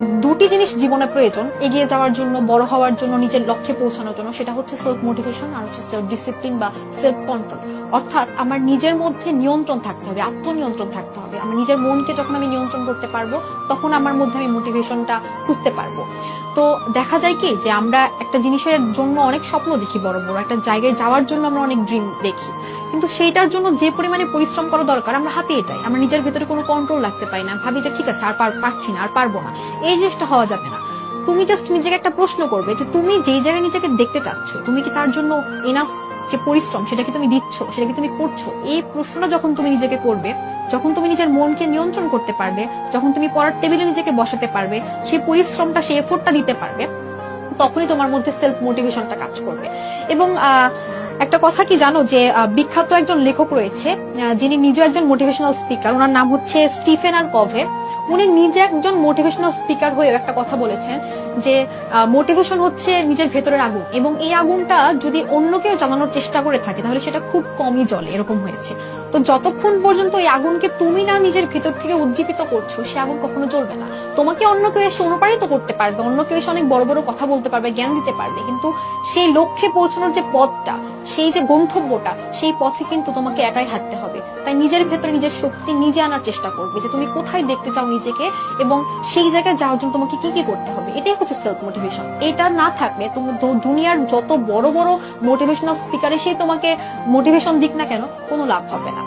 দুটি জিনিস জীবনে প্রয়োজন এগিয়ে যাওয়ার জন্য, বড় হওয়ার জন্য, নিজের লক্ষ্যে পৌঁছানোর জন্য। সেটা হচ্ছে সেলফ মোটিভেশন আর হচ্ছে সেলফ ডিসিপ্লিন বা সেলফ কন্ট্রোল। অর্থাৎ আমার নিজের মধ্যে নিয়ন্ত্রণ থাকতে হবে, আত্মনিয়ন্ত্রণ থাকতে হবে। আমার নিজের মনকে যখন আমি নিয়ন্ত্রণ করতে পারবো, তখন আমার মধ্যে আমি মোটিভেশনটা খুঁজতে পারবো। তো দেখা যায় কি যে আমরা একটা জিনিসের জন্য অনেক স্বপ্ন দেখি, বড় বড় একটা জায়গায় যাওয়ার জন্য আমরা অনেক ড্রিম দেখি, কিন্তু সেইটার জন্য যে পরিমাণে পরিশ্রম করা দরকার আমরা হাঁপিয়ে যাই। আমরা নিজের ভেতরে কোনো কন্ট্রোল রাখতে পারি না, ভাবি যে ঠিক আছে আর পারছি না, আর পারবো না। এই জিনিসটা হওয়া যাবে না। তুমি জাস্ট নিজেকে একটা প্রশ্ন করবে যে তুমি যেই জায়গায় নিজেকে দেখতে চাচ্ছ, তুমি কি তার জন্য এনাফ যে পরিশ্রম সেটা কি তুমি দিচ্ছ, সেটা কি তুমি করছো? এই প্রশ্নটা যখন তুমি নিজেকে করবে, যখন তুমি নিজের মনকে নিয়ন্ত্রণ করতে পারবে, যখন তুমি পড়ার টেবিলে নিজেকে বসাতে পারবে, সেই পরিশ্রমটা, সেই এফোর্টটা দিতে পারবে, তখনই তোমার মধ্যে সেলফ মোটিভেশনটা কাজ করবে। এবং একটা কথা কি জানো যে বিখ্যাত একজন লেখক রয়েছে, যিনি নিজে একজন মোটিভেশনাল স্পিকার, ওনার নাম হচ্ছে স্টিফেন আর কভে। উনি নিজে একজন মোটিভেশনাল স্পিকার হয়ে একটা কথা বলেছেন যে মোটিভেশন হচ্ছে নিজের ভেতরের আগুন, এবং এই আগুনটা যদি অন্য কেউ জ্বালানোর চেষ্টা করে থাকে তাহলে সেটা খুব কমই জ্বলে, এরকম হয়েছে। তো যতক্ষণ পর্যন্ত এই আগুনকে তুমি না নিজের ভেতর থেকে উজ্জীবিত করছো, সে আগুন কখনো জ্বলবে না। তোমাকে অন্য কেউ এসে অনুপ্রাণিত করতে পারবে, অন্য কেউ এসে অনেক বড় বড় কথা বলতে পারবে, জ্ঞান দিতে পারবে, কিন্তু সেই লক্ষ্যে পৌঁছানোর যে পথটা, সেই যে গন্তব্যটা, সেই পথে কিন্তু তোমাকে একাই হাঁটতে হবে। তাই নিজের ভেতরে নিজের শক্তি নিজে আনার চেষ্টা করবে যে তুমি কোথায় দেখতে চাও নিজেকে, এবং সেই জায়গায় যাওয়ার জন্য তোমাকে কি কি করতে হবে। এটাই হচ্ছে সেলফ মোটিভেশন। এটা না থাকলে তুমি দুনিয়ার যত বড় বড় মোটিভেশনাল স্পিকার এসেই তোমাকে মোটিভেশন দিক না কেন, কোনো লাভ হবে না।